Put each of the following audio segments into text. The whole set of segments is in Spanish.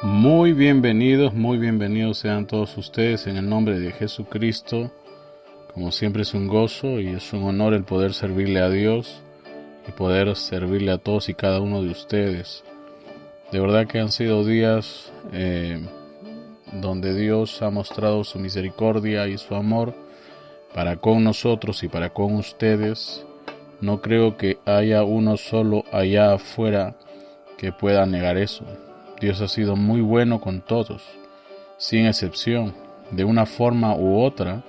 Muy bienvenidos sean todos ustedes en el nombre de Jesucristo. Como siempre es un gozo y es un honor el poder servirle a Dios y poder servirle a todos y cada uno de ustedes. De verdad que han sido días donde Dios ha mostrado su misericordia y su amor para con nosotros y para con ustedes. No creo que haya uno solo allá afuera que pueda negar eso. Dios ha sido muy bueno con todos, sin excepción. De una forma u otra,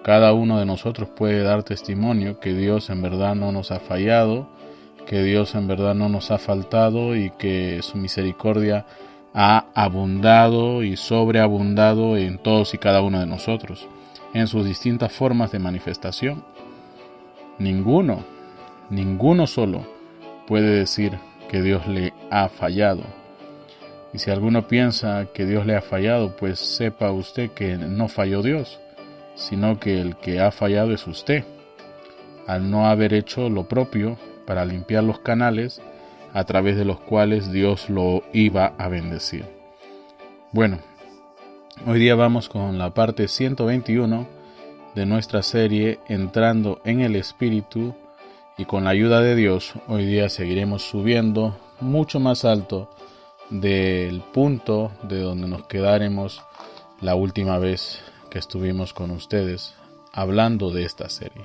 cada uno de nosotros puede dar testimonio que Dios en verdad no nos ha fallado, que Dios en verdad no nos ha faltado y que su misericordia ha abundado y sobreabundado en todos y cada uno de nosotros, en sus distintas formas de manifestación. Ninguno solo puede decir que Dios le ha fallado. Y si alguno piensa que Dios le ha fallado, pues sepa usted que no falló Dios, sino que el que ha fallado es usted, al no haber hecho lo propio para limpiar los canales a través de los cuales Dios lo iba a bendecir. Bueno, hoy día vamos con la parte 121 de nuestra serie Entrando en el Espíritu, y con la ayuda de Dios hoy día seguiremos subiendo mucho más alto del punto de donde nos quedaremos la última vez que estuvimos con ustedes hablando de esta serie.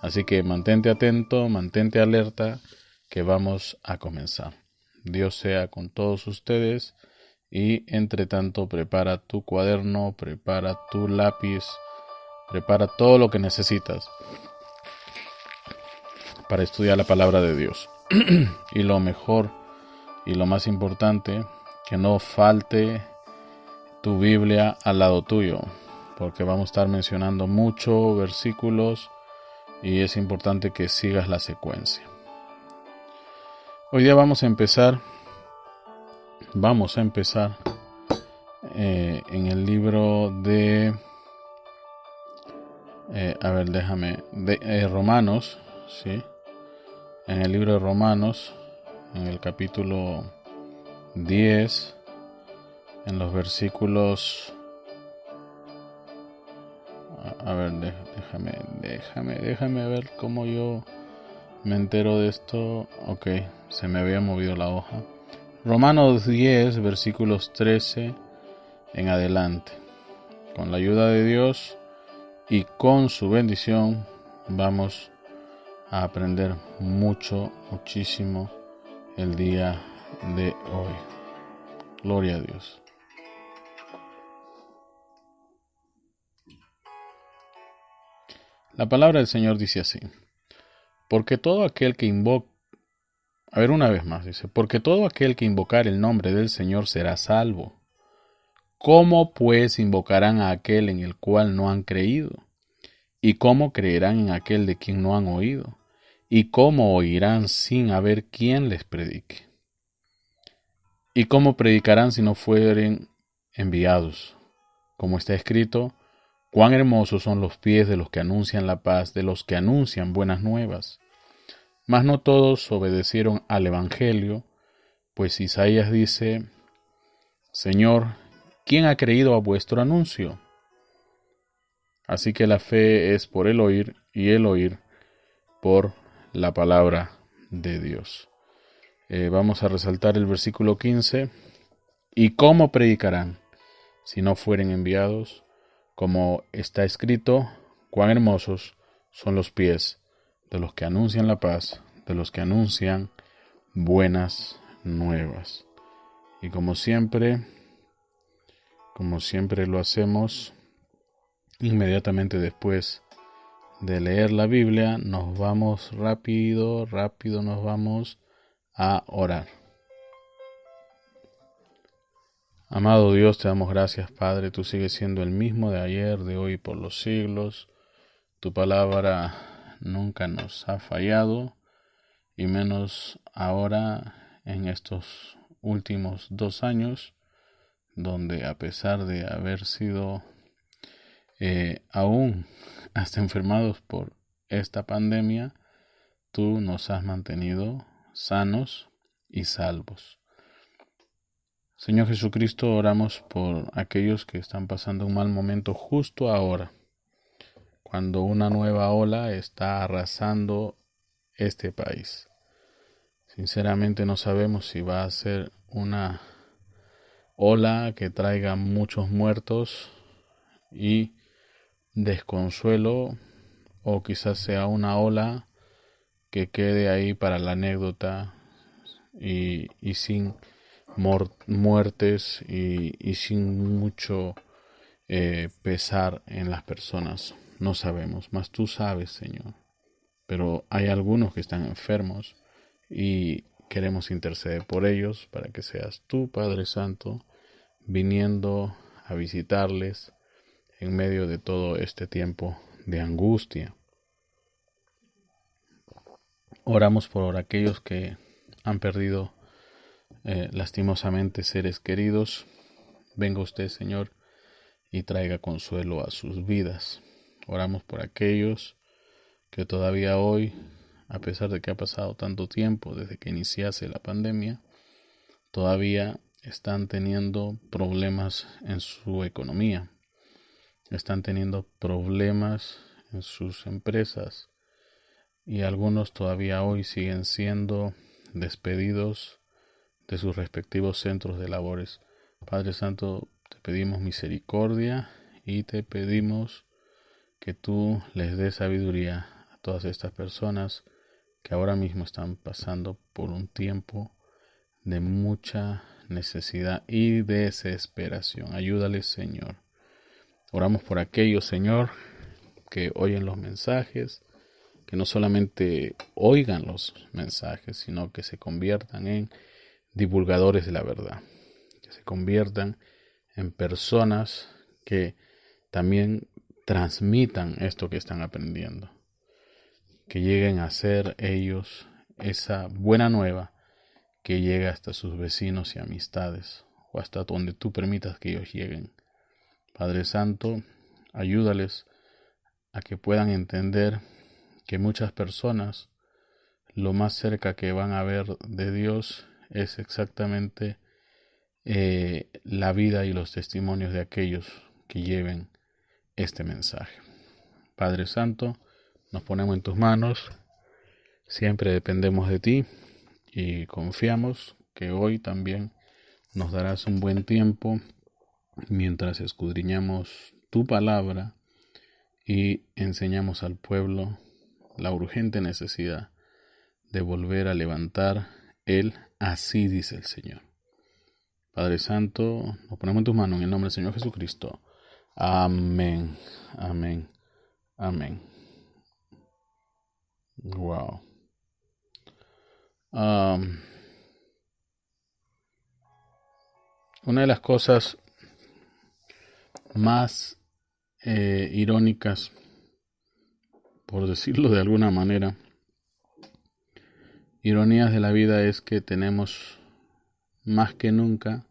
Así que mantente atento, mantente alerta, que vamos a comenzar. Dios sea con todos ustedes y entre tanto prepara tu cuaderno, prepara tu lápiz, prepara todo lo que necesitas para estudiar la palabra de Dios. Y lo mejor y lo más importante, que no falte tu Biblia al lado tuyo, porque vamos a estar mencionando muchos versículos y es importante que sigas la secuencia. Hoy día vamos a empezar en el libro de Romanos, ¿sí? En el libro de Romanos, en el capítulo 10, en los versículos, déjame ver cómo yo me entero de esto. Ok, se me había movido la hoja. Romanos 10, versículos 13 en adelante. Con la ayuda de Dios y con su bendición vamos a aprender muchísimo el día de hoy. Gloria a Dios. La palabra del Señor dice así: porque todo aquel que invoca, porque todo aquel que invocar el nombre del Señor será salvo. ¿Cómo pues invocarán a aquel en el cual no han creído? ¿Y cómo creerán en aquel de quien no han oído? ¿Y cómo oirán sin haber quien les predique? ¿Y cómo predicarán si no fueren enviados? Como está escrito: cuán hermosos son los pies de los que anuncian la paz, de los que anuncian buenas nuevas. Mas no todos obedecieron al Evangelio, pues Isaías dice: Señor, ¿quién ha creído a vuestro anuncio? Así que la fe es por el oír, y el oír por la palabra de Dios. Vamos a resaltar el versículo 15. ¿Y cómo predicarán si no fueren enviados? Como está escrito: cuán hermosos son los pies de los que anuncian la paz, de los que anuncian buenas nuevas. Y como siempre lo hacemos, inmediatamente después de leer la Biblia, nos vamos rápido nos vamos a orar. Amado Dios, te damos gracias, Padre. Tú sigues siendo el mismo de ayer, de hoy y por los siglos. Tu palabra nunca nos ha fallado, y menos ahora en estos últimos 2 años, donde a pesar de haber sido aún hasta enfermados por esta pandemia, tú nos has mantenido sanos y salvos. Señor Jesucristo, oramos por aquellos que están pasando un mal momento justo ahora, cuando una nueva ola está arrasando este país. Sinceramente no sabemos si va a ser una ola que traiga muchos muertos y desconsuelo, o quizás sea una ola que quede ahí para la anécdota y sin muertes y sin mucho pesar en las personas. No sabemos, mas tú sabes, Señor. Pero hay algunos que están enfermos y queremos interceder por ellos para que seas tú, Padre Santo, viniendo a visitarles en medio de todo este tiempo de angustia. Oramos por aquellos que han perdido lastimosamente seres queridos. Venga usted, Señor, y traiga consuelo a sus vidas. Oramos por aquellos que todavía hoy, a pesar de que ha pasado tanto tiempo desde que iniciase la pandemia, todavía están teniendo problemas en su economía, están teniendo problemas en sus empresas y algunos todavía hoy siguen siendo despedidos de sus respectivos centros de labores. Padre Santo, te pedimos misericordia y te pedimos que tú les des sabiduría a todas estas personas que ahora mismo están pasando por un tiempo de mucha necesidad y desesperación. Ayúdales, Señor. Oramos por aquellos, Señor, que oyen los mensajes, que no solamente oigan los mensajes, sino que se conviertan en divulgadores de la verdad, que se conviertan en personas que también transmitan esto que están aprendiendo, que lleguen a ser ellos esa buena nueva que llegue hasta sus vecinos y amistades, o hasta donde tú permitas que ellos lleguen. Padre Santo, ayúdales a que puedan entender que muchas personas lo más cerca que van a ver de Dios es exactamente la vida y los testimonios de aquellos que lleven este mensaje. Padre Santo, nos ponemos en tus manos, siempre dependemos de ti y confiamos que hoy también nos darás un buen tiempo mientras escudriñamos tu palabra y enseñamos al pueblo la urgente necesidad de volver a levantar el así dice el Señor. Padre Santo, nos ponemos en tus manos en el nombre del Señor Jesucristo. Amén, amén, amén. Wow. Una de las cosas más irónicas, por decirlo de alguna manera, ironías de la vida, es que tenemos más que nunca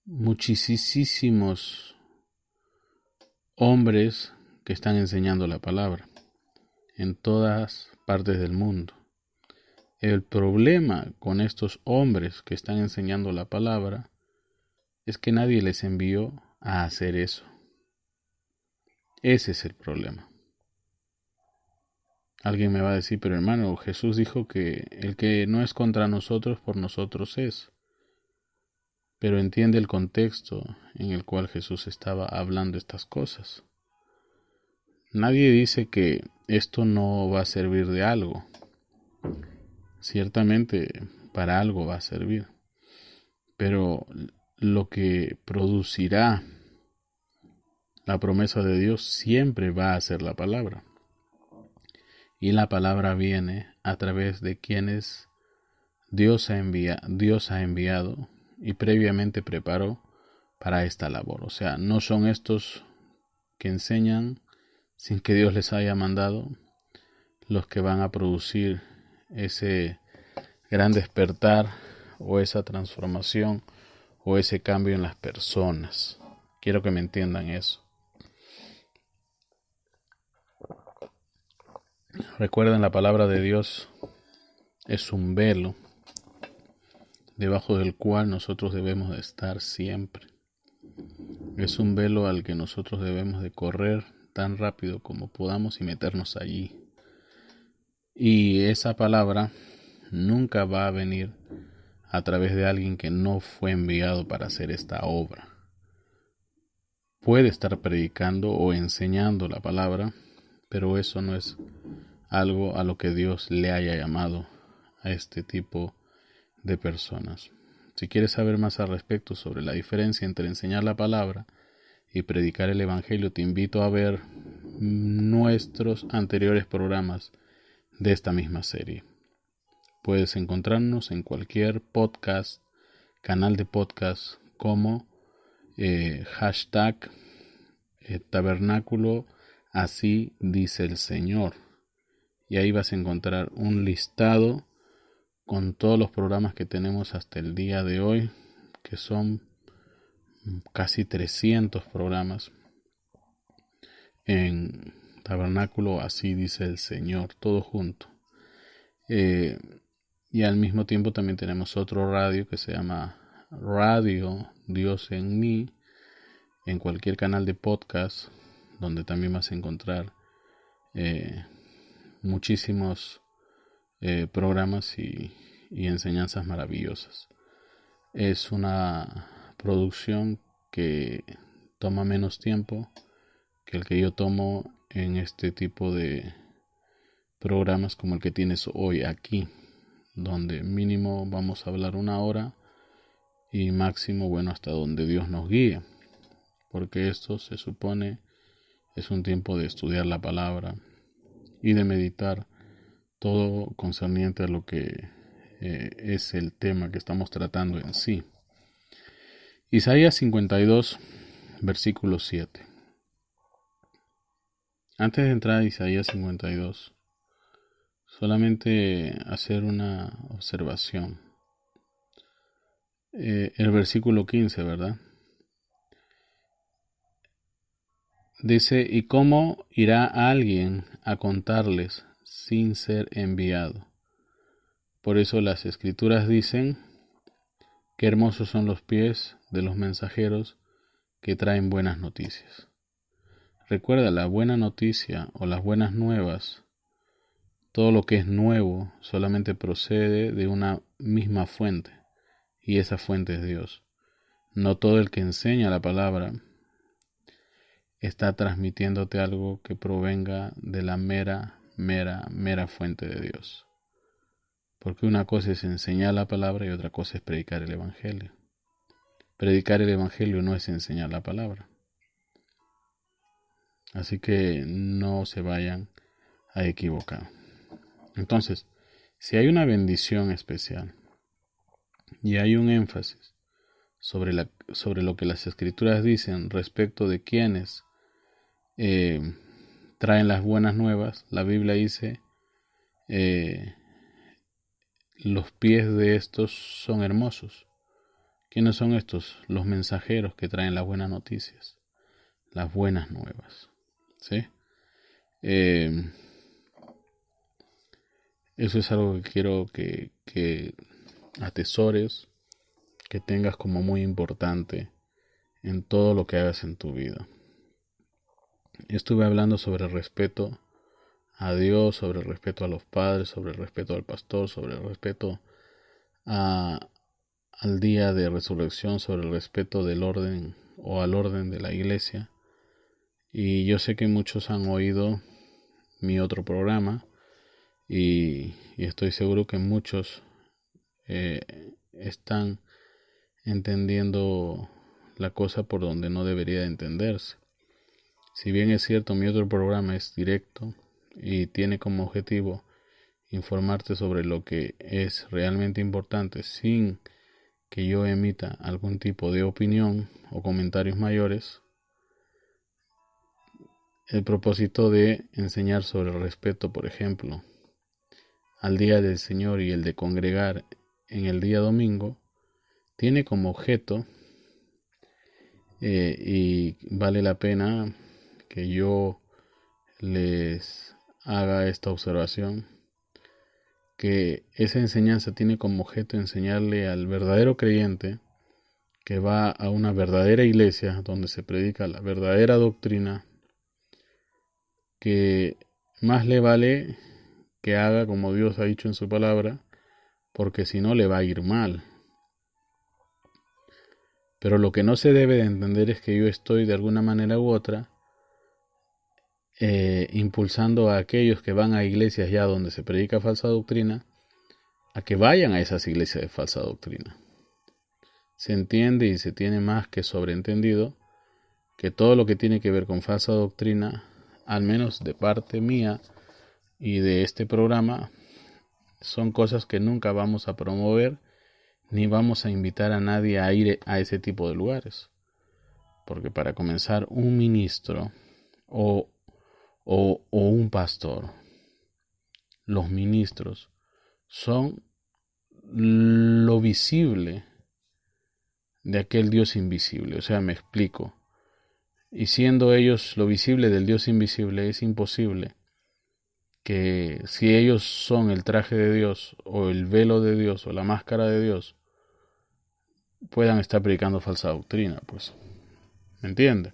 muchísimos hombres que están enseñando la palabra en todas partes del mundo. El problema con estos hombres que están enseñando la palabra es que nadie les envió a hacer eso. Ese es el problema. Alguien me va a decir, pero hermano, Jesús dijo que el que no es contra nosotros, por nosotros es. Pero entiende el contexto en el cual Jesús estaba hablando estas cosas. Nadie dice que esto no va a servir de algo. Ciertamente para algo va a servir. Pero lo que producirá la promesa de Dios siempre va a ser la palabra. Y la palabra viene a través de quienes Dios ha enviado y previamente preparó para esta labor. O sea, no son estos que enseñan sin que Dios les haya mandado los que van a producir ese gran despertar o esa transformación o ese cambio en las personas. Quiero que me entiendan eso. Recuerden, la palabra de Dios es un velo. debajo del cual nosotros debemos de estar siempre. Es un velo al que nosotros debemos de correr tan rápido como podamos y meternos allí. Y esa palabra nunca va a venir a través de alguien que no fue enviado para hacer esta obra. Puede estar predicando o enseñando la palabra, pero eso no es algo a lo que Dios le haya llamado a este tipo de personas. Si quieres saber más al respecto sobre la diferencia entre enseñar la palabra y predicar el Evangelio, te invito a ver nuestros anteriores programas de esta misma serie. Puedes encontrarnos en cualquier podcast, canal de podcast como hashtag tabernáculo así dice el Señor. Y ahí vas a encontrar un listado con todos los programas que tenemos hasta el día de hoy, que son casi 300 programas en tabernáculo así dice el Señor, todo junto. Y al mismo tiempo también tenemos otro radio que se llama Radio Dios en mí, en cualquier canal de podcast, donde también vas a encontrar muchísimos programas y enseñanzas maravillosas. Es una producción que toma menos tiempo que el que yo tomo en este tipo de programas como el que tienes hoy aquí, donde mínimo vamos a hablar 1 hora y máximo, bueno, hasta donde Dios nos guíe, porque esto se supone es un tiempo de estudiar la palabra y de meditar todo concerniente a lo que es el tema que estamos tratando en sí. Isaías 52, versículo 7. Antes de entrar a Isaías 52, solamente hacer una observación. El versículo 15, ¿verdad? Dice, ¿y cómo irá alguien a contarles sin ser enviado? Por eso las escrituras dicen, qué hermosos son los pies de los mensajeros que traen buenas noticias. Recuerda, la buena noticia o las buenas nuevas, todo lo que es nuevo solamente procede de una misma fuente, y esa fuente es Dios. No todo el que enseña la palabra está transmitiéndote algo que provenga de la mera fuente de Dios. Porque una cosa es enseñar la palabra y otra cosa es predicar el Evangelio. Predicar el Evangelio no es enseñar la palabra. Así que no se vayan a equivocar. Entonces, si hay una bendición especial y hay un énfasis sobre lo que las escrituras dicen respecto de quienes traen las buenas nuevas, la Biblia dice, los pies de estos son hermosos. ¿Quiénes son estos? Los mensajeros que traen las buenas noticias, las buenas nuevas. ¿Sí? Eso es algo que quiero que atesores, que tengas como muy importante en todo lo que hagas en tu vida. Estuve hablando sobre el respeto a Dios, sobre el respeto a los padres, sobre el respeto al pastor, sobre el respeto al día de resurrección, sobre el respeto del orden o al orden de la iglesia. Y yo sé que muchos han oído mi otro programa y estoy seguro que muchos están entendiendo la cosa por donde no debería de entenderse. Si bien es cierto, mi otro programa es directo y tiene como objetivo informarte sobre lo que es realmente importante sin que yo emita algún tipo de opinión o comentarios mayores, el propósito de enseñar sobre el respeto, por ejemplo, al día del Señor y el de congregar en el día domingo, tiene como objeto, y vale la pena que yo les haga esta observación, que esa enseñanza tiene como objeto enseñarle al verdadero creyente que va a una verdadera iglesia donde se predica la verdadera doctrina, que más le vale que haga como Dios ha dicho en su palabra, porque si no le va a ir mal. Pero lo que no se debe de entender es que yo estoy de alguna manera u otra impulsando a aquellos que van a iglesias ya donde se predica falsa doctrina a que vayan a esas iglesias de falsa doctrina. Se entiende y se tiene más que sobreentendido que todo lo que tiene que ver con falsa doctrina, al menos de parte mía y de este programa, son cosas que nunca vamos a promover ni vamos a invitar a nadie a ir a ese tipo de lugares. Porque para comenzar, un ministro o un pastor, los ministros son lo visible de aquel Dios invisible. O sea, me explico. Y siendo ellos lo visible del Dios invisible, es imposible que si ellos son el traje de Dios o el velo de Dios o la máscara de Dios, puedan estar predicando falsa doctrina, pues. ¿Me entiende?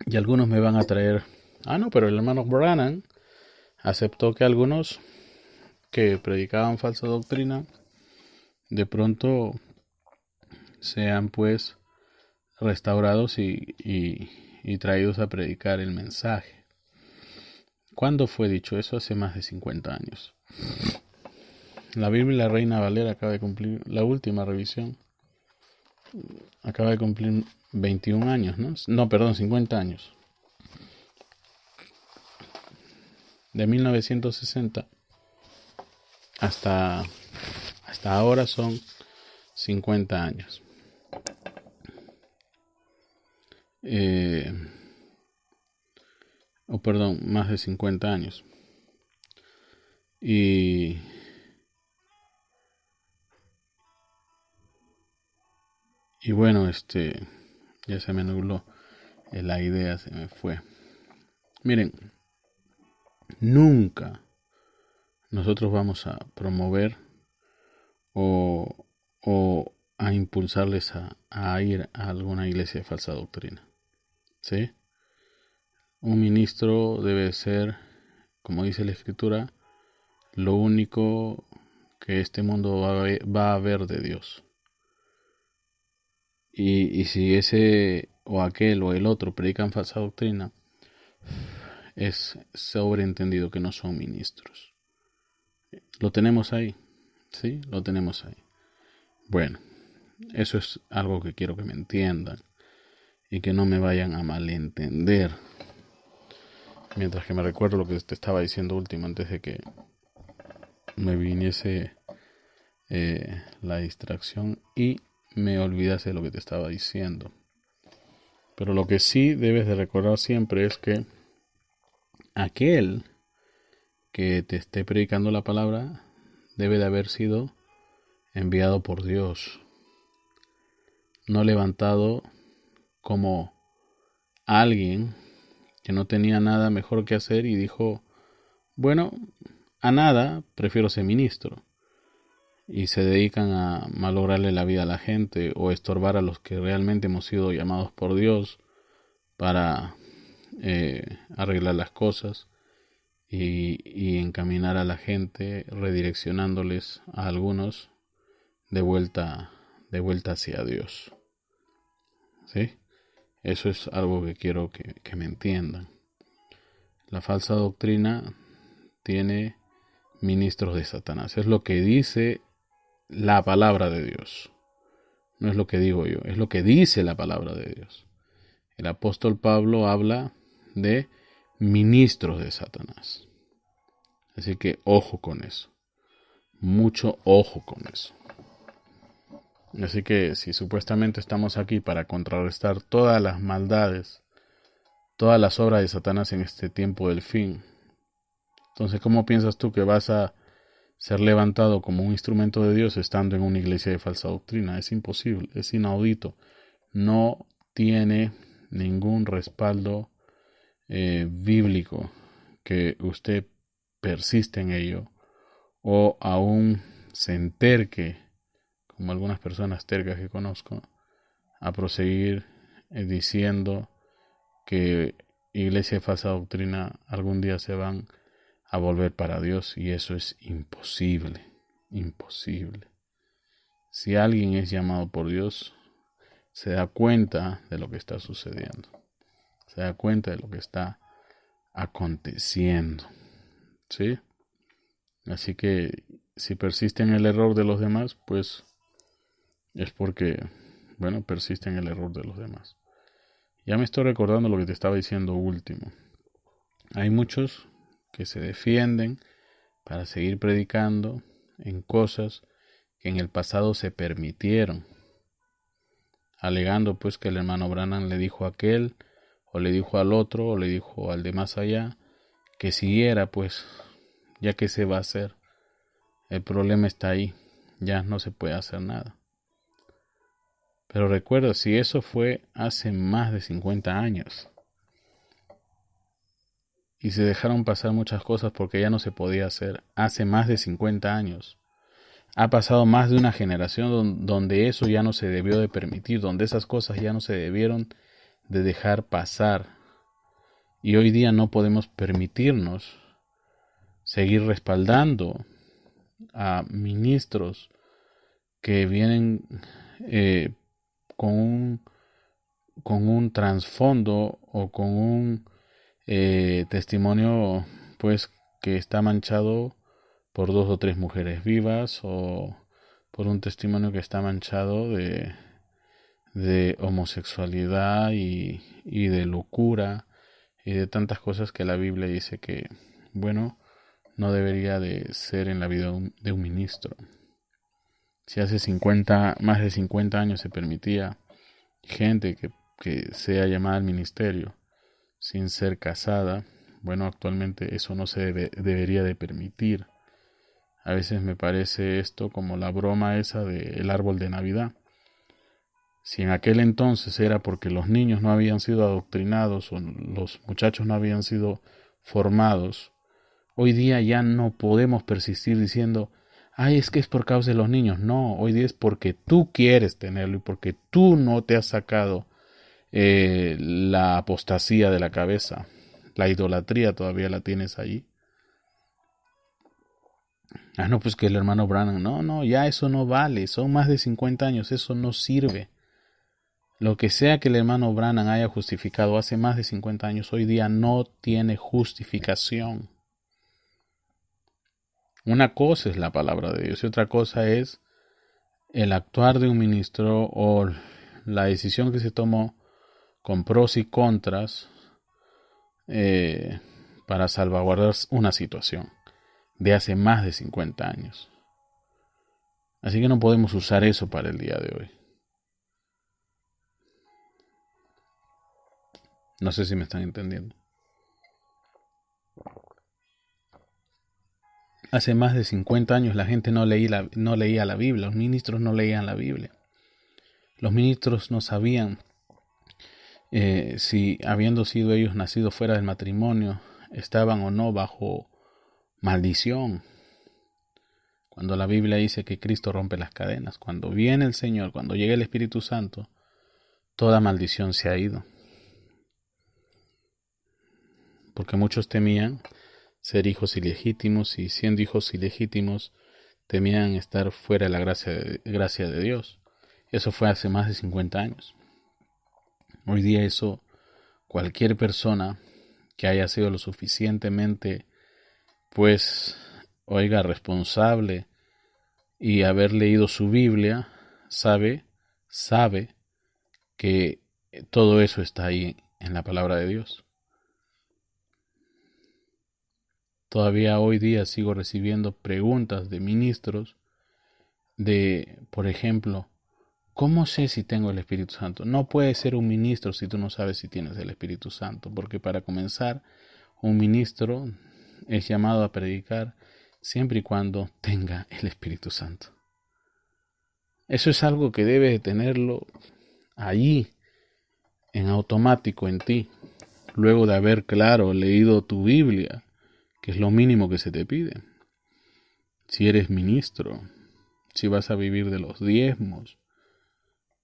Y algunos me van a traer, no, pero el hermano Branham aceptó que algunos que predicaban falsa doctrina de pronto sean pues restaurados y traídos a predicar el mensaje. ¿Cuándo fue dicho eso? Hace más de 50 años. La Biblia Reina Valera acaba de cumplir la última revisión. Acaba de cumplir 21 años, ¿no? No, perdón, 50 años. De 1960 hasta ahora son 50 años. Perdón, más de 50 años. Y bueno, ya se me nubló, la idea se me fue. Miren, nunca nosotros vamos a promover o a impulsarles a ir a alguna iglesia de falsa doctrina. ¿Sí? Un ministro debe ser, como dice la Escritura, lo único que este mundo va a ver de Dios. Y si ese o aquel o el otro predican falsa doctrina, es sobreentendido que no son ministros. Lo tenemos ahí, ¿sí? Lo tenemos ahí. Bueno, eso es algo que quiero que me entiendan y que no me vayan a malentender. Mientras que me recuerdo lo que te estaba diciendo último antes de que me viniese la distracción y me olvidase de lo que te estaba diciendo. Pero lo que sí debes de recordar siempre es que aquel que te esté predicando la palabra debe de haber sido enviado por Dios, no levantado como alguien que no tenía nada mejor que hacer y dijo, bueno, a nada prefiero ser ministro, y se dedican a malograrle la vida a la gente o estorbar a los que realmente hemos sido llamados por Dios para arreglar las cosas y encaminar a la gente, redireccionándoles a algunos de vuelta hacia Dios. ¿Sí? Eso es algo que quiero que me entiendan. La falsa doctrina tiene ministros de Satanás. Es lo que dice la palabra de Dios. No es lo que digo yo, es lo que dice la palabra de Dios. El apóstol Pablo habla de ministros de Satanás. Así que ojo con eso. Mucho ojo con eso. Así que si supuestamente estamos aquí para contrarrestar todas las maldades, todas las obras de Satanás en este tiempo del fin, entonces ¿cómo piensas tú que vas a ser levantado como un instrumento de Dios estando en una iglesia de falsa doctrina? Es imposible, es inaudito. No tiene ningún respaldo bíblico que usted persiste en ello o aún se enterque, como algunas personas tercas que conozco, a proseguir diciendo que iglesia de falsa doctrina algún día se van a volver para Dios, y eso es imposible, imposible. Si alguien es llamado por Dios, se da cuenta de lo que está sucediendo, se da cuenta de lo que está aconteciendo, ¿sí? Así que si persiste en el error de los demás, pues es porque, bueno, persiste en el error de los demás. Ya me estoy recordando lo que te estaba diciendo último. Hay muchos que se defienden para seguir predicando en cosas que en el pasado se permitieron, alegando pues que el hermano Branham le dijo a aquel, o le dijo al otro, o le dijo al de más allá, que siguiera, pues, ya que se va a hacer. El problema está ahí, ya no se puede hacer nada. Pero recuerda, si eso fue hace más de 50 años, y se dejaron pasar muchas cosas porque ya no se podía hacer hace más de 50 años. Ha pasado más de una generación donde eso ya no se debió de permitir, donde esas cosas ya no se debieron de dejar pasar. Y hoy día no podemos permitirnos seguir respaldando a ministros que vienen con un trasfondo o con un testimonio pues que está manchado por 2 o 3 mujeres vivas, o por un testimonio que está manchado de homosexualidad y de locura y de tantas cosas que la Biblia dice que, bueno, no debería de ser en la vida de un ministro. Si hace más de 50 años se permitía gente que sea llamada al ministerio sin ser casada, bueno, actualmente eso no se debería de permitir. A veces me parece esto como la broma esa del árbol de Navidad. Si en aquel entonces era porque los niños no habían sido adoctrinados o los muchachos no habían sido formados, hoy día ya no podemos persistir diciendo, ay, es que es por causa de los niños. No, hoy día es porque tú quieres tenerlo y porque tú no te has sacado la apostasía de la cabeza. La idolatría todavía la tienes ahí. Ah, no, pues que el hermano Branham, no, ya eso no vale, son más de 50 años, eso no sirve. Lo que sea que el hermano Branham haya justificado hace más de 50 años, hoy día no tiene justificación. Una cosa es la palabra de Dios y otra cosa es el actuar de un ministro o la decisión que se tomó con pros y contras para salvaguardar una situación de hace más de 50 años. Así que no podemos usar eso para el día de hoy. No sé si me están entendiendo. Hace más de 50 años la gente no leía la Biblia, los ministros no leían la Biblia. Los ministros no sabían si, habiendo sido ellos nacidos fuera del matrimonio, estaban o no bajo maldición. Cuando la Biblia dice que Cristo rompe las cadenas, cuando viene el Señor, cuando llega el Espíritu Santo, toda maldición se ha ido. Porque muchos temían ser hijos ilegítimos y siendo hijos ilegítimos temían estar fuera de la gracia de Dios. Eso fue hace más de 50 años. Hoy día eso, cualquier persona que haya sido lo suficientemente, pues, responsable y haber leído su Biblia, sabe que todo eso está ahí en la palabra de Dios. Todavía hoy día sigo recibiendo preguntas de ministros de, por ejemplo, ¿cómo sé si tengo el Espíritu Santo? No puedes ser un ministro si tú no sabes si tienes el Espíritu Santo, porque para comenzar, un ministro es llamado a predicar siempre y cuando tenga el Espíritu Santo. Eso es algo que debes de tenerlo allí, en automático en ti, luego de haber, claro, leído tu Biblia, que es lo mínimo que se te pide. Si eres ministro, si vas a vivir de los diezmos,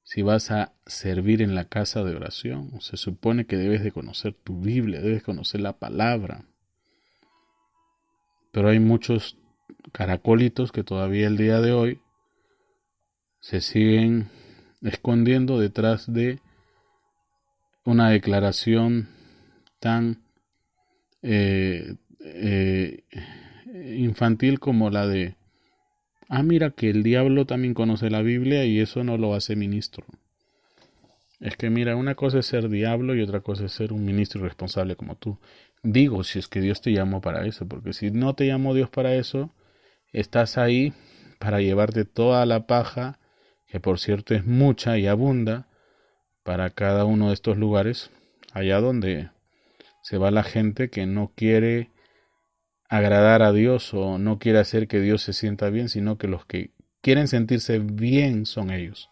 si vas a servir en la casa de oración, se supone que debes de conocer tu Biblia, debes conocer la palabra. Pero hay muchos caracolitos que todavía el día de hoy se siguen escondiendo detrás de una declaración tan infantil como la de mira que el diablo también conoce la Biblia y eso no lo hace ministro. Es que mira, una cosa es ser diablo y otra cosa es ser un ministro responsable como tú. Digo, si es que Dios te llamó para eso, porque si no te llamó Dios para eso, estás ahí para llevarte toda la paja, que por cierto es mucha y abunda, para cada uno de estos lugares, allá donde se va la gente que no quiere agradar a Dios o no quiere hacer que Dios se sienta bien, sino que los que quieren sentirse bien son ellos.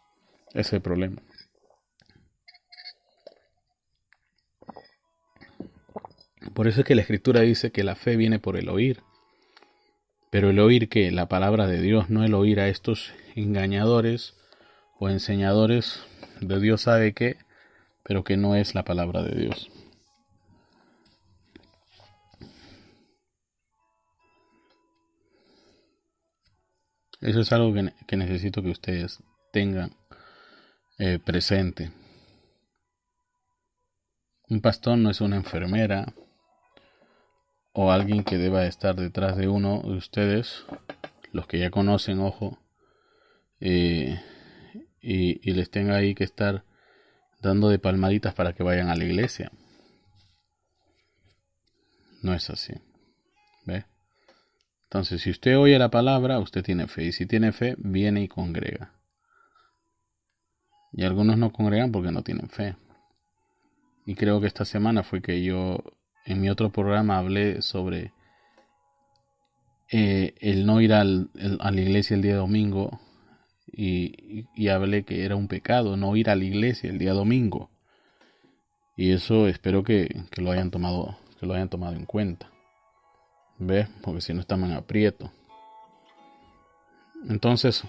Ese es el problema. Por eso es que la Escritura dice que la fe viene por el oír. Pero el oír que la palabra de Dios, no el oír a estos engañadores o enseñadores de Dios sabe qué, pero que no es la palabra de Dios. Eso es algo que necesito que ustedes tengan presente. Un pastor no es una enfermera o alguien que deba estar detrás de uno de ustedes, los que ya conocen, ojo, y les tenga ahí que estar dando de palmaditas para que vayan a la iglesia. No es así. ¿Ve? Entonces, si usted oye la palabra, usted tiene fe. Y si tiene fe, viene y congrega. Y algunos no congregan porque no tienen fe. Y creo que esta semana fue que yo en mi otro programa hablé sobre el no ir a la iglesia el día domingo. Y hablé que era un pecado no ir a la iglesia el día domingo. Y eso espero que lo hayan tomado en cuenta. ¿Ves? Porque si no estamos en aprieto. Entonces,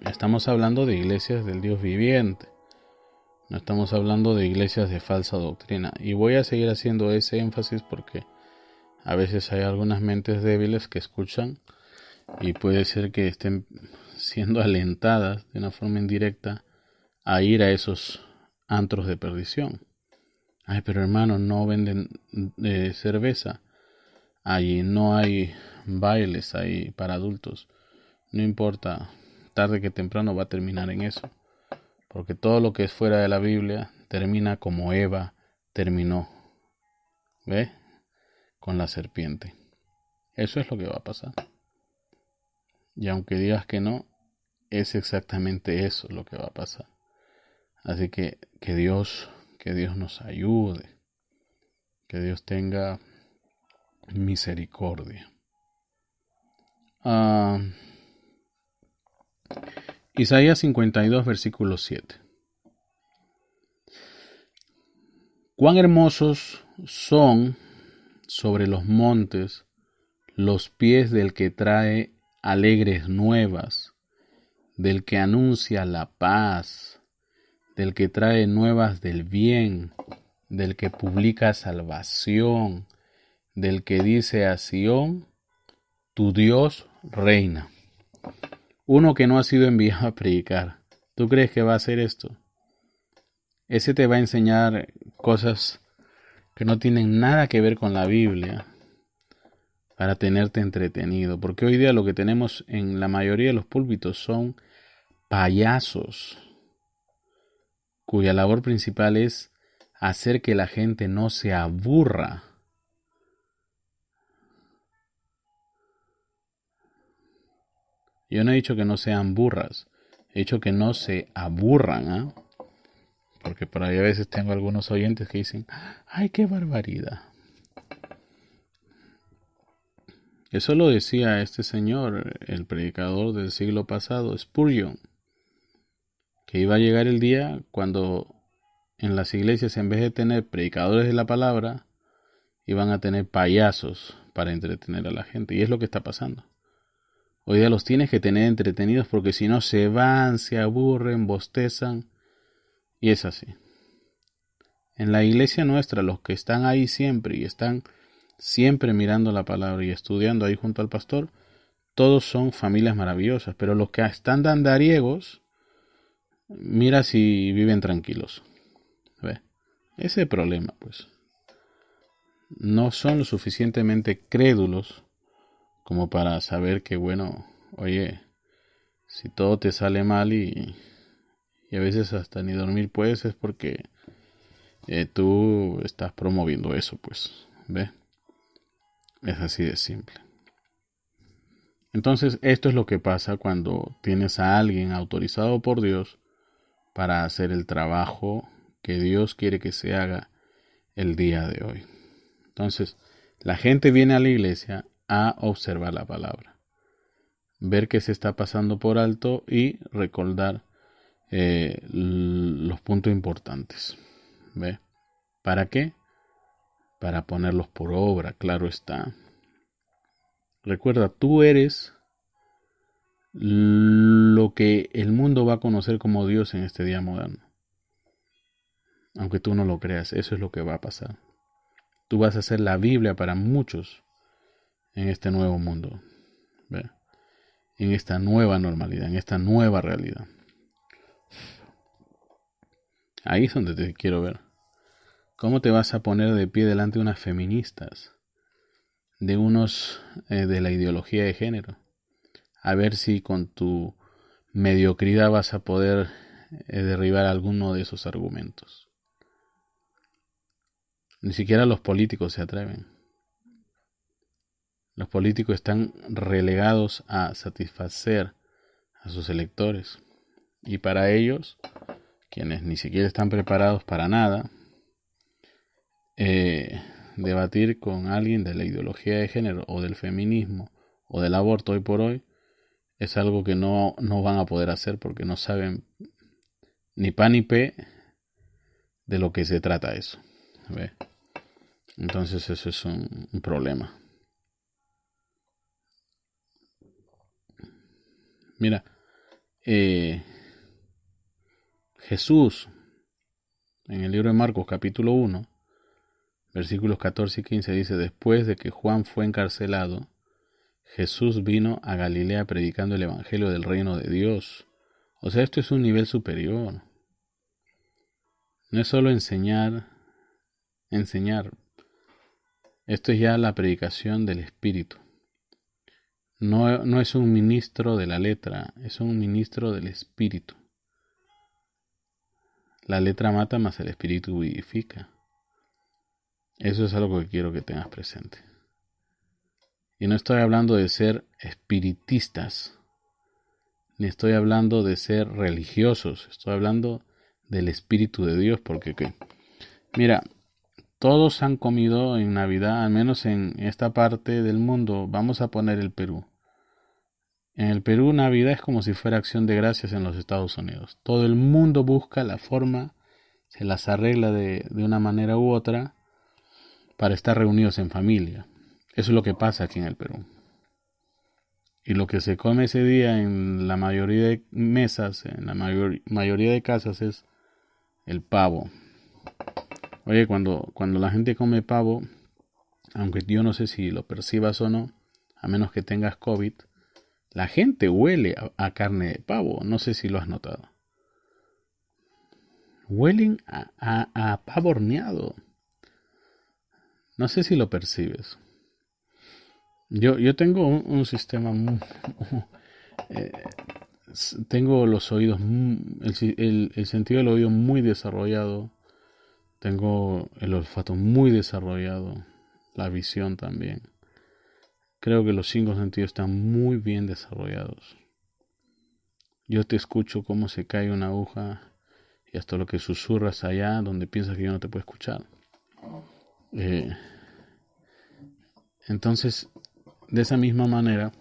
estamos hablando de iglesias del Dios viviente. No estamos hablando de iglesias de falsa doctrina. Y voy a seguir haciendo ese énfasis porque a veces hay algunas mentes débiles que escuchan y puede ser que estén siendo alentadas de una forma indirecta a ir a esos antros de perdición. Ay, pero hermano, no venden cerveza. Allí no hay bailes ahí para adultos. No importa, tarde que temprano va a terminar en eso. Porque todo lo que es fuera de la Biblia termina como Eva terminó. ¿Ve? Con la serpiente. Eso es lo que va a pasar. Y aunque digas que no, es exactamente eso lo que va a pasar. Así que Dios nos ayude. Que Dios tenga misericordia. Isaías 52, versículo 7. Cuán hermosos son sobre los montes los pies del que trae alegres nuevas, del que anuncia la paz, del que trae nuevas del bien, del que publica salvación, del que dice a Sión, tu Dios reina. Uno que no ha sido enviado a predicar. ¿Tú crees que va a hacer esto? Ese te va a enseñar cosas que no tienen nada que ver con la Biblia para tenerte entretenido. Porque hoy día lo que tenemos en la mayoría de los púlpitos son payasos cuya labor principal es hacer que la gente no se aburra. Yo no he dicho que no sean burras, he dicho que no se aburran, ¿eh? Porque por ahí a veces tengo algunos oyentes que dicen, ¡ay, qué barbaridad! Eso lo decía este señor, el predicador del siglo pasado, Spurgeon, que iba a llegar el día cuando en las iglesias, en vez de tener predicadores de la palabra, iban a tener payasos para entretener a la gente. Y es lo que está pasando. Hoy día los tienes que tener entretenidos porque si no se van, se aburren, bostezan. Y es así. En la iglesia nuestra, los que están ahí siempre y están siempre mirando la palabra y estudiando ahí junto al pastor, todos son familias maravillosas. Pero los que están de andariegos, mira si viven tranquilos. ¿Ve? Ese es el problema, pues. No son lo suficientemente crédulos como para saber que, bueno, oye, si todo te sale mal y a veces hasta ni dormir puedes, es porque tú estás promoviendo eso, pues. ¿Ve? Es así de simple. Entonces, esto es lo que pasa cuando tienes a alguien autorizado por Dios para hacer el trabajo que Dios quiere que se haga el día de hoy. Entonces, la gente viene a la iglesia a observar la palabra, ver qué se está pasando por alto y recordar los puntos importantes. ¿Ve? ¿Para qué? Para ponerlos por obra, claro está. Recuerda, tú eres lo que el mundo va a conocer como Dios en este día moderno. Aunque tú no lo creas, eso es lo que va a pasar. Tú vas a ser la Biblia para muchos en este nuevo mundo. ¿Ve? En esta nueva normalidad, en esta nueva realidad. Ahí es donde te quiero ver. ¿Cómo te vas a poner de pie delante de unas feministas? De unos de la ideología de género. A ver si con tu mediocridad vas a poder derribar alguno de esos argumentos. Ni siquiera los políticos se atreven. Los políticos están relegados a satisfacer a sus electores. Y para ellos, quienes ni siquiera están preparados para nada, debatir con alguien de la ideología de género o del feminismo o del aborto hoy por hoy es algo que no van a poder hacer porque no saben ni pan ni pe de lo que se trata eso. ¿Ve? Entonces eso es un problema. Mira, Jesús en el libro de Marcos capítulo 1 versículos 14 y 15 dice: después de que Juan fue encarcelado, Jesús vino a Galilea predicando el evangelio del reino de Dios. O sea, esto es un nivel superior. No es solo enseñar. Esto es ya la predicación del Espíritu. No es un ministro de la letra, es un ministro del Espíritu. La letra mata, mas el Espíritu vivifica. Eso es algo que quiero que tengas presente. Y no estoy hablando de ser espiritistas, ni estoy hablando de ser religiosos, estoy hablando del Espíritu de Dios, porque ¿qué? Mira, todos han comido en Navidad, al menos en esta parte del mundo. Vamos a poner el Perú. En el Perú, Navidad es como si fuera Acción de Gracias en los Estados Unidos. Todo el mundo busca la forma, se las arregla de una manera u otra para estar reunidos en familia. Eso es lo que pasa aquí en el Perú. Y lo que se come ese día en la mayoría de mesas, en la mayoría de casas, es el pavo. Oye, cuando la gente come pavo, aunque yo no sé si lo percibas o no, a menos que tengas COVID, la gente huele a carne de pavo. No sé si lo has notado. Huelen a pavo horneado. No sé si lo percibes. Yo tengo un sistema tengo los oídos, el sentido del oído muy desarrollado. Tengo el olfato muy desarrollado. La visión también. Creo que los 5 sentidos están muy bien desarrollados. Yo te escucho cómo se cae una aguja y hasta lo que susurras allá donde piensas que yo no te puedo escuchar. Entonces, de esa misma manera,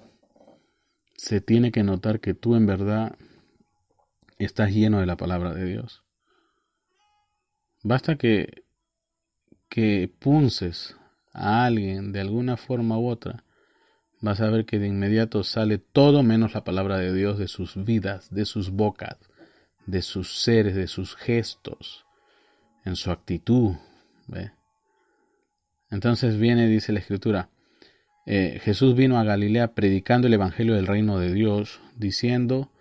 se tiene que notar que tú en verdad estás lleno de la palabra de Dios. Basta que punces a alguien de alguna forma u otra, vas a ver que de inmediato sale todo menos la palabra de Dios de sus vidas, de sus bocas, de sus seres, de sus gestos, en su actitud. ¿Ve? Entonces viene, dice la Escritura, Jesús vino a Galilea predicando el Evangelio del reino de Dios, diciendo,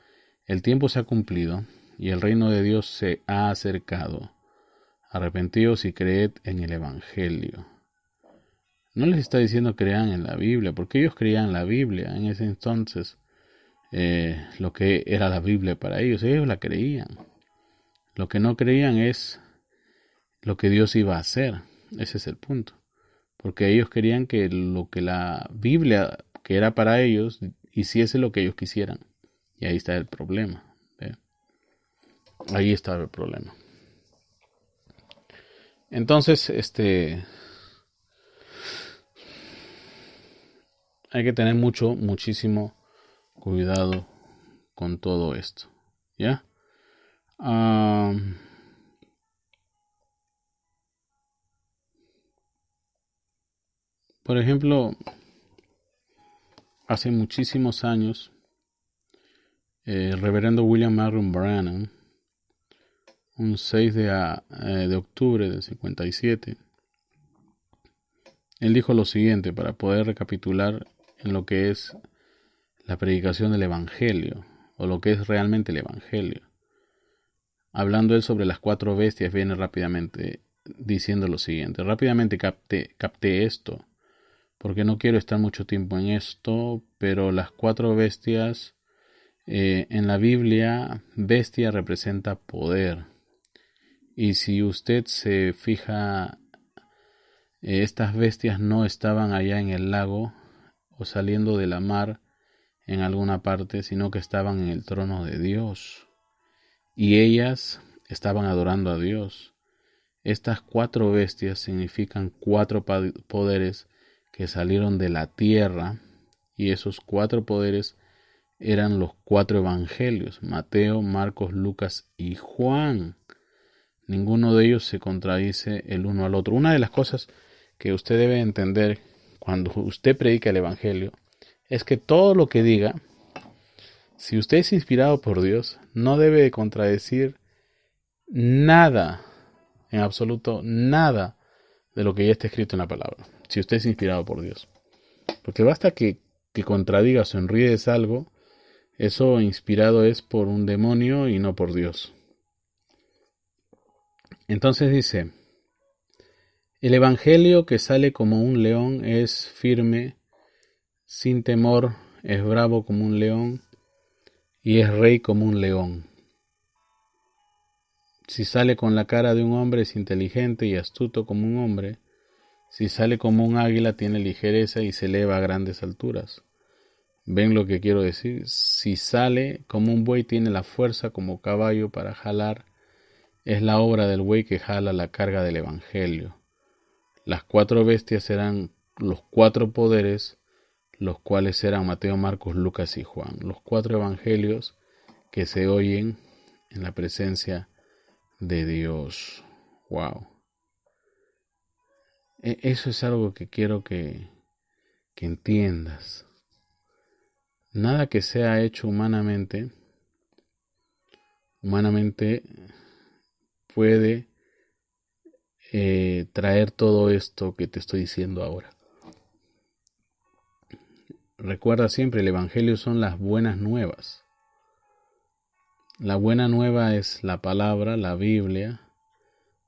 el tiempo se ha cumplido y el reino de Dios se ha acercado. Arrepentíos y creed en el Evangelio. No les está diciendo crean en la Biblia, porque ellos creían en la Biblia en ese entonces, lo que era la Biblia para ellos la creían. Lo que no creían es lo que Dios iba a hacer, ese es el punto. Porque ellos querían que lo que la Biblia, que era para ellos, hiciese lo que ellos quisieran. Y ahí está el problema. ¿Ve? Ahí estaba el problema. Entonces, hay que tener muchísimo cuidado con todo esto. ¿Ya? Por ejemplo, hace muchísimos años, el reverendo William Marion Branham, un 6 de octubre del 57, él dijo lo siguiente para poder recapitular en lo que es la predicación del Evangelio, o lo que es realmente el Evangelio. Hablando él sobre las 4 bestias, viene rápidamente diciendo lo siguiente. Rápidamente capté esto, porque no quiero estar mucho tiempo en esto, pero las 4 bestias, en la Biblia, bestia representa poder. Y si usted se fija, estas bestias no estaban allá en el lago o saliendo de la mar en alguna parte, sino que estaban en el trono de Dios. Y ellas estaban adorando a Dios. Estas 4 bestias significan 4 poderes que salieron de la tierra, y esos 4 poderes eran los 4 evangelios: Mateo, Marcos, Lucas y Juan. Ninguno de ellos se contradice el uno al otro. Una de las cosas que usted debe entender cuando usted predica el evangelio es que todo lo que diga, si usted es inspirado por Dios, no debe de contradecir nada, en absoluto nada de lo que ya está escrito en la palabra, si usted es inspirado por Dios. Porque basta que contradigas o enríes algo, eso inspirado es por un demonio y no por Dios. Entonces dice, el evangelio que sale como un león es firme, sin temor, es bravo como un león y es rey como un león. Si sale con la cara de un hombre es inteligente y astuto como un hombre. Si sale como un águila tiene ligereza y se eleva a grandes alturas. ¿Ven lo que quiero decir? Si sale como un buey tiene la fuerza como caballo para jalar. Es la obra del buey que jala la carga del evangelio. Las 4 bestias serán los 4 poderes, los cuales serán Mateo, Marcos, Lucas y Juan. Los 4 evangelios que se oyen en la presencia de Dios. Wow. Eso es algo que quiero que entiendas. Nada que sea hecho humanamente puede traer todo esto que te estoy diciendo ahora. Recuerda siempre, el evangelio son las buenas nuevas. La buena nueva es la palabra, la Biblia,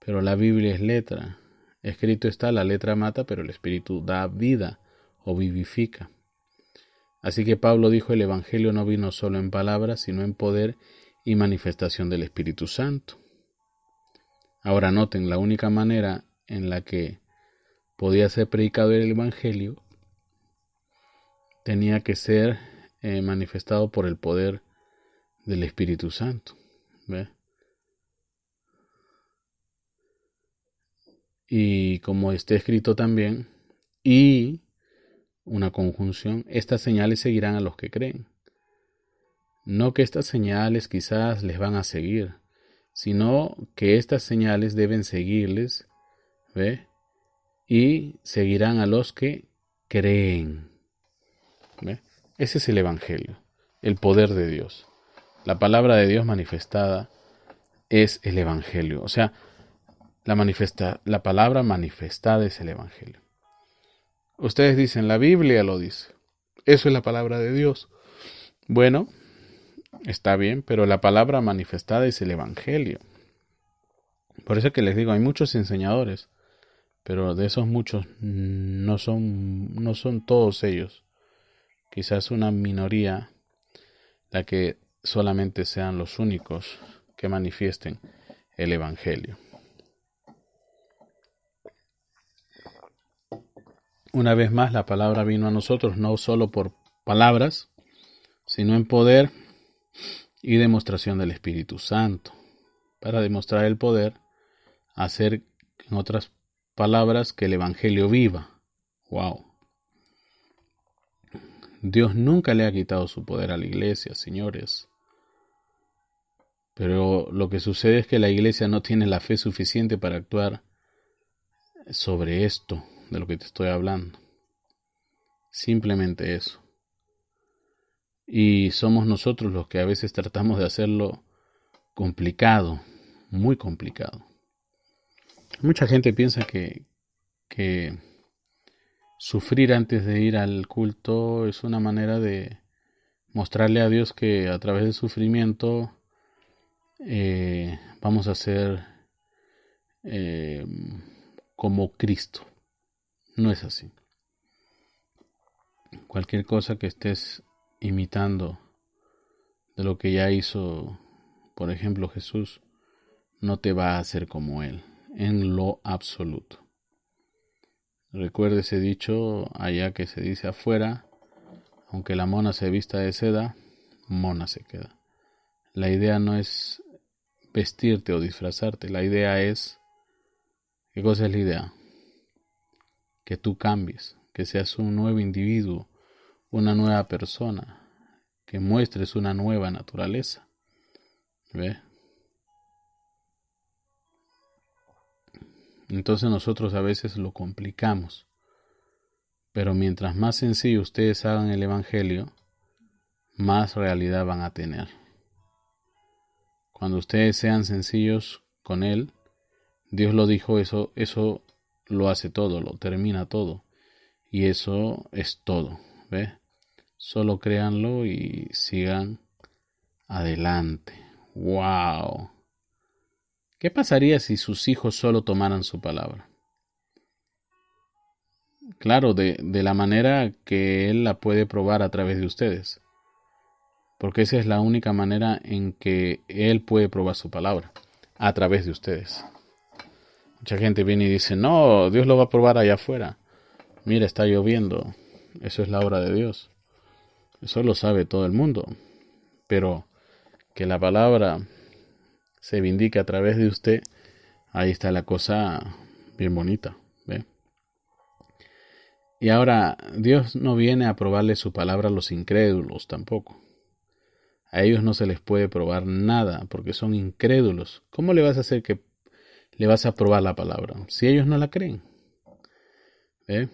pero la Biblia es letra. Escrito está, la letra mata, pero el Espíritu da vida o vivifica. Así que Pablo dijo, el evangelio no vino solo en palabras, sino en poder y manifestación del Espíritu Santo. Ahora noten, la única manera en la que podía ser predicado el evangelio tenía que ser manifestado por el poder del Espíritu Santo. ¿Ve? Y como está escrito también, y una conjunción, estas señales seguirán a los que creen. No que estas señales quizás les van a seguir, sino que estas señales deben seguirles, ¿ve? y seguirán a los que creen. ¿Ve? Ese es el Evangelio, el poder de Dios. La palabra de Dios manifestada es el Evangelio. O sea, la palabra manifestada es el Evangelio. Ustedes dicen, la Biblia lo dice. Eso es la palabra de Dios. Bueno, está bien, pero la palabra manifestada es el Evangelio. Por eso que les digo, hay muchos enseñadores, pero de esos muchos no son todos ellos. Quizás una minoría la que solamente sean los únicos que manifiesten el Evangelio. Una vez más, la palabra vino a nosotros no solo por palabras, sino en poder y demostración del Espíritu Santo, para demostrar el poder, hacer, en otras palabras, que el Evangelio viva. ¡Wow! Dios nunca le ha quitado su poder a la iglesia, señores. Pero lo que sucede es que la iglesia no tiene la fe suficiente para actuar sobre esto de lo que te estoy hablando. Simplemente eso. Y somos nosotros los que a veces tratamos de hacerlo complicado, muy complicado. Mucha gente piensa que sufrir antes de ir al culto es una manera de mostrarle a Dios que a través del sufrimiento vamos a ser como Cristo. No es así. Cualquier cosa que estés imitando de lo que ya hizo, por ejemplo, Jesús, no te va a hacer como Él, en lo absoluto. Recuerde ese dicho allá que se dice afuera, aunque la mona se vista de seda, mona se queda. La idea no es vestirte o disfrazarte, la idea es, ¿qué cosa es la idea? Que tú cambies, que seas un nuevo individuo, una nueva persona, que muestres una nueva naturaleza. ¿Ve? Entonces nosotros a veces lo complicamos. Pero mientras más sencillo ustedes hagan el Evangelio, más realidad van a tener. Cuando ustedes sean sencillos con Él, Dios lo dijo, eso lo hace todo, lo termina todo. Y eso es todo. ¿Ve? Solo créanlo y sigan adelante. ¡Wow! ¿Qué pasaría si sus hijos solo tomaran su palabra? Claro, de la manera que Él la puede probar a través de ustedes. Porque esa es la única manera en que Él puede probar su palabra, a través de ustedes. Mucha gente viene y dice, no, Dios lo va a probar allá afuera. Mira, está lloviendo. Eso es la obra de Dios. Eso lo sabe todo el mundo. Pero que la palabra se vindique a través de usted, ahí está la cosa bien bonita. ¿Ve? Y ahora, Dios no viene a probarle su palabra a los incrédulos tampoco. A ellos no se les puede probar nada porque son incrédulos. ¿Cómo le vas a hacer que le vas a probar la palabra si ellos no la creen? ¿Eh?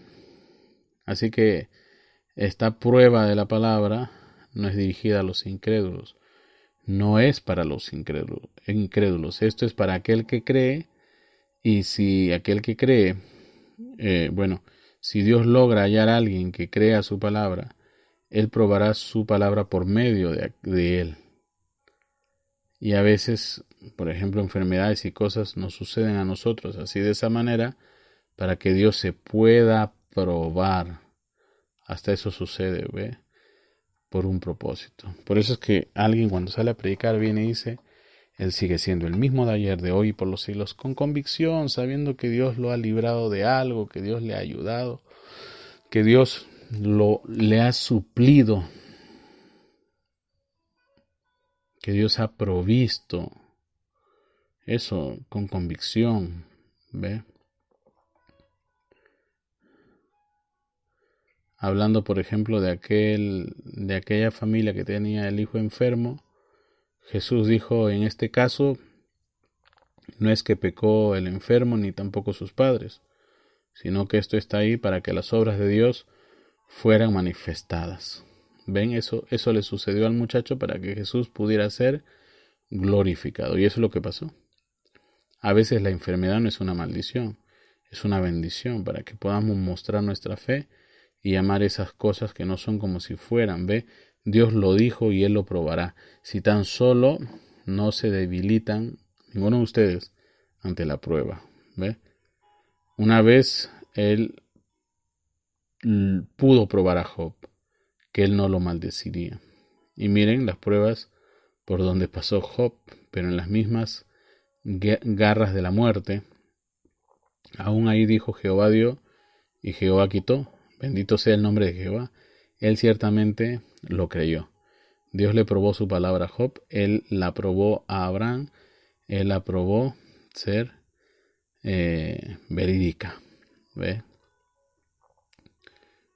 Así que esta prueba de la palabra no es dirigida a los incrédulos. No es para los incrédulos. Esto es para aquel que cree. Y si aquel que cree, si Dios logra hallar a alguien que crea su palabra, Él probará su palabra por medio de Él. Y a veces, por ejemplo, enfermedades y cosas nos suceden a nosotros así de esa manera para que Dios se pueda probar. Hasta eso sucede, ¿ve? Por un propósito. Por eso es que alguien cuando sale a predicar viene y dice, Él sigue siendo el mismo de ayer, de hoy y por los siglos, con convicción, sabiendo que Dios lo ha librado de algo, que Dios le ha ayudado, que Dios le ha suplido, que Dios ha provisto. Eso con convicción, ¿ve? Hablando, por ejemplo, de aquella familia que tenía el hijo enfermo, Jesús dijo, en este caso, no es que pecó el enfermo ni tampoco sus padres, sino que esto está ahí para que las obras de Dios fueran manifestadas. ¿Ven? Eso le sucedió al muchacho para que Jesús pudiera ser glorificado. Y eso es lo que pasó. A veces la enfermedad no es una maldición, es una bendición para que podamos mostrar nuestra fe y amar esas cosas que no son como si fueran. ¿Ve? Dios lo dijo y Él lo probará. Si tan solo no se debilitan ninguno de ustedes ante la prueba. ¿Ve? Una vez Él pudo probar a Job, que Él no lo maldeciría. Y miren las pruebas por donde pasó Job, pero en las mismas garras de la muerte, aún ahí dijo: Jehová dio y Jehová quitó. Bendito sea el nombre de Jehová. Él ciertamente lo creyó. Dios le probó su palabra a Job, Él la probó a Abraham, Él la probó ser verídica. ¿Ve?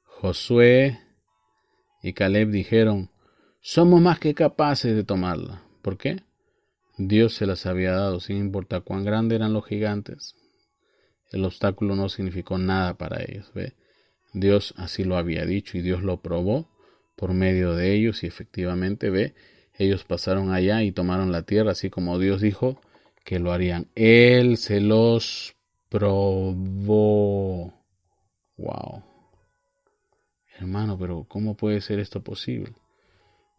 Josué y Caleb dijeron: somos más que capaces de tomarla. ¿Por qué? Dios se las había dado, sin importar cuán grandes eran los gigantes. El obstáculo no significó nada para ellos. ¿Ve? Dios así lo había dicho y Dios lo probó por medio de ellos y efectivamente, ve, ellos pasaron allá y tomaron la tierra así como Dios dijo que lo harían. Él se los probó. Wow. Hermano, pero ¿cómo puede ser esto posible?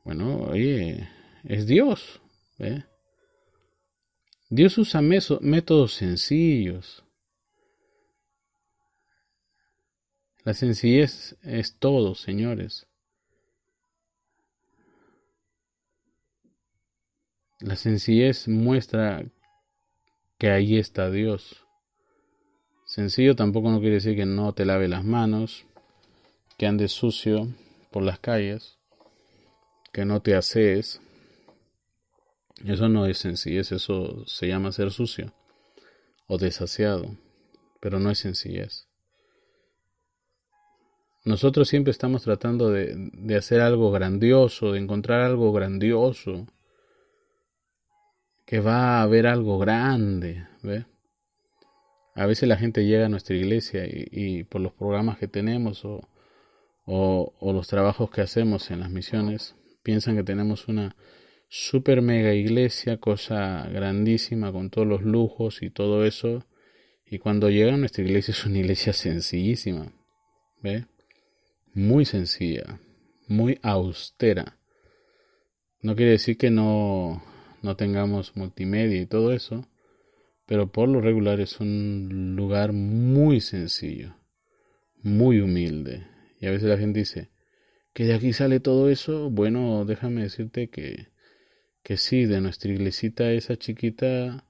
Bueno, oye, es Dios. ¿Ve? Dios usa métodos sencillos. La sencillez es todo, señores. La sencillez muestra que ahí está Dios. Sencillo tampoco no quiere decir que no te lave las manos, que andes sucio por las calles, que no te asees. Eso no es sencillez, eso se llama ser sucio o desasiado, pero no es sencillez. Nosotros siempre estamos tratando de hacer algo grandioso, de encontrar algo grandioso, que va a haber algo grande, ¿ve? A veces la gente llega a nuestra iglesia y por los programas que tenemos o los trabajos que hacemos en las misiones, piensan que tenemos una super mega iglesia, cosa grandísima con todos los lujos y todo eso. Y cuando llegan a nuestra iglesia es una iglesia sencillísima, ¿ve? Muy sencilla, muy austera. No quiere decir que no tengamos multimedia y todo eso, pero por lo regular es un lugar muy sencillo, muy humilde. Y a veces la gente dice que de aquí sale todo eso. Bueno, déjame decirte que sí, de nuestra iglesita esa chiquita,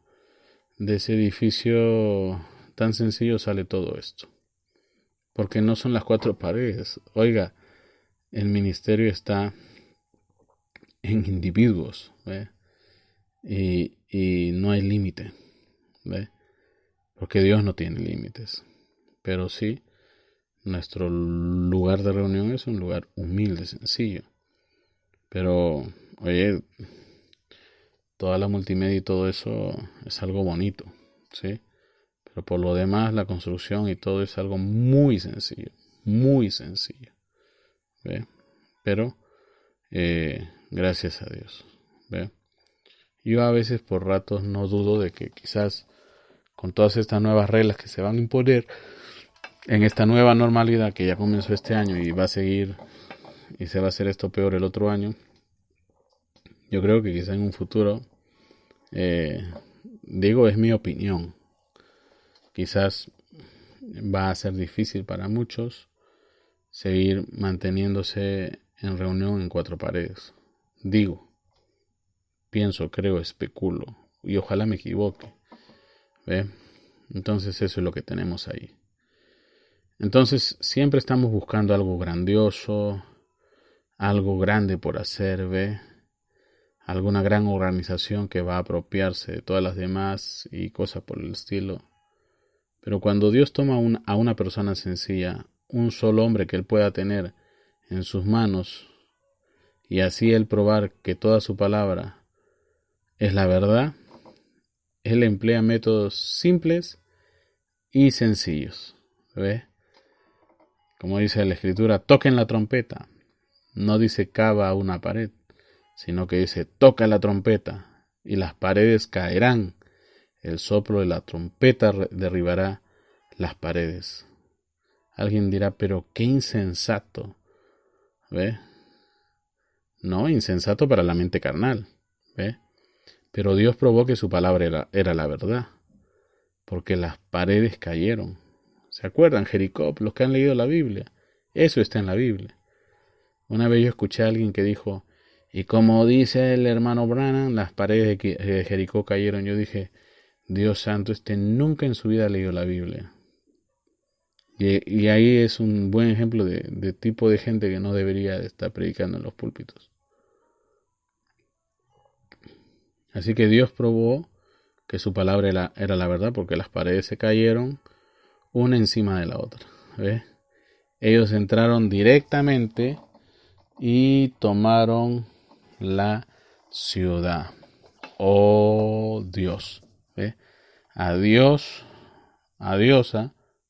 de ese edificio tan sencillo sale todo esto. Porque no son las cuatro paredes. Oiga, el ministerio está en individuos, ¿ve? Y no hay límite, ¿ve? Porque Dios no tiene límites. Pero sí, nuestro lugar de reunión es un lugar humilde, sencillo. Pero, oye, toda la multimedia y todo eso es algo bonito, ¿sí? Pero por lo demás, la construcción y todo es algo muy sencillo, ¿ve? Pero, gracias a Dios, ¿ve? Yo a veces por ratos no dudo de que quizás con todas estas nuevas reglas que se van a imponer en esta nueva normalidad que ya comenzó este año y va a seguir y se va a hacer esto peor el otro año, yo creo que quizás en un futuro, digo, es mi opinión, quizás va a ser difícil para muchos seguir manteniéndose en reunión en cuatro paredes. Digo, pienso, creo, especulo y ojalá me equivoque. ¿Ve? Entonces eso es lo que tenemos ahí. Entonces siempre estamos buscando algo grandioso, algo grande por hacer, ¿ve? Alguna gran organización que va a apropiarse de todas las demás y cosas por el estilo. Pero cuando Dios toma a una persona sencilla, un solo hombre que él pueda tener en sus manos, y así él probar que toda su palabra es la verdad, él emplea métodos simples y sencillos, ¿Ve? Como dice la Escritura, toquen la trompeta. No dice cava una pared, sino que dice toca la trompeta y las paredes caerán. El soplo de la trompeta derribará las paredes. Alguien dirá, pero qué insensato. ¿Ve? No, insensato para la mente carnal. ¿Ve? Pero Dios probó que su palabra era la verdad, porque las paredes cayeron. ¿Se acuerdan, Jericó? Los que han leído la Biblia. Eso está en la Biblia. Una vez yo escuché a alguien que dijo, y como dice el hermano Branham, las paredes de Jericó cayeron. Yo dije, Dios santo, nunca en su vida ha leído la Biblia. Y ahí es un buen ejemplo de tipo de gente que no debería estar predicando en los púlpitos. Así que Dios probó que su palabra era la verdad, porque las paredes se cayeron una encima de la otra. ¿Ves? Ellos entraron directamente y tomaron la ciudad. Oh Dios. ¿Ves? A Dios,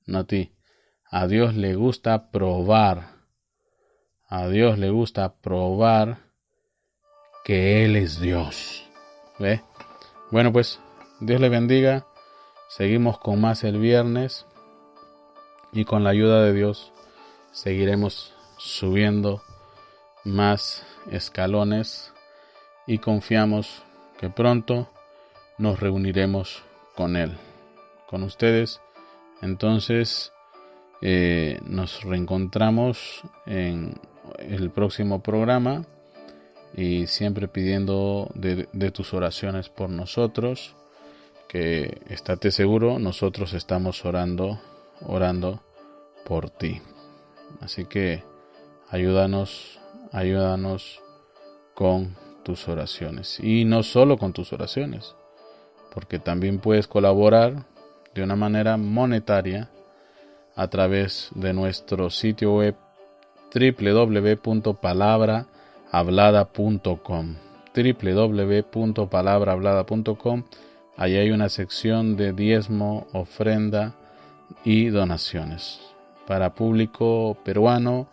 no a ti. A Dios le gusta probar. A Dios le gusta probar que Él es Dios. ¿Ve? Bueno, pues Dios le bendiga. Seguimos con más el viernes. Y con la ayuda de Dios seguiremos subiendo más escalones. Y confiamos que pronto nos reuniremos con Él, con ustedes. Entonces nos reencontramos en el próximo programa. Y siempre pidiendo de tus oraciones por nosotros, que estate seguro, nosotros estamos orando por ti. Así que ayúdanos con tus oraciones. Y no solo con tus oraciones, porque también puedes colaborar de una manera monetaria a través de nuestro sitio web www.palabrahablada.com www.palabrahablada.com. Allí hay una sección de diezmo, ofrenda y donaciones para público peruano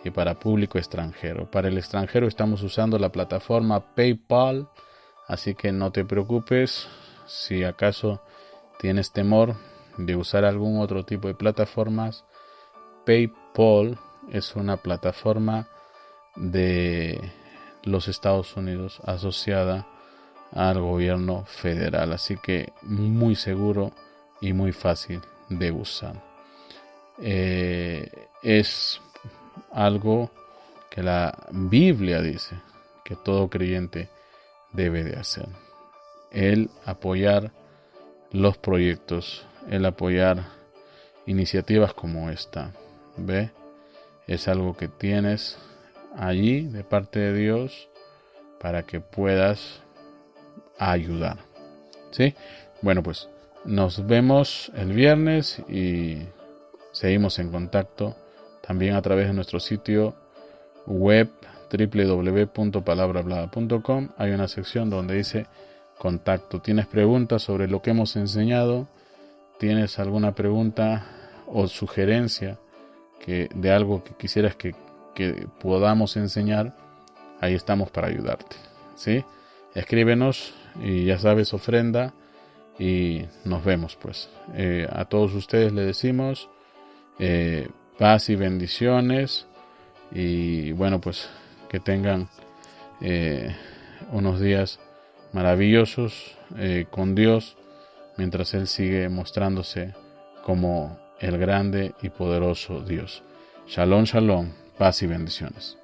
y para público extranjero. Para el extranjero estamos usando la plataforma PayPal, así que no te preocupes si acaso tienes temor de usar algún otro tipo de plataformas. PayPal es una plataforma de los Estados Unidos asociada al gobierno federal, así que muy seguro y muy fácil de usar. Es algo que la Biblia dice que todo creyente debe de hacer: el apoyar los proyectos, el apoyar iniciativas como esta. ¿Ve? Es algo que tienes allí de parte de Dios para que puedas ayudar. ¿Sí? Bueno, pues nos vemos el viernes y seguimos en contacto también a través de nuestro sitio web www.palabrahablada.com. Hay una sección donde dice contacto. ¿Tienes preguntas sobre lo que hemos enseñado? ¿Tienes alguna pregunta o sugerencia de algo que quisieras que podamos enseñar? Ahí estamos para ayudarte. ¿Sí? Escríbenos y ya sabes, ofrenda, y nos vemos pues. A todos ustedes les decimos paz y bendiciones, y bueno, pues que tengan unos días maravillosos con Dios, mientras Él sigue mostrándose como el grande y poderoso Dios. Shalom, shalom, paz y bendiciones.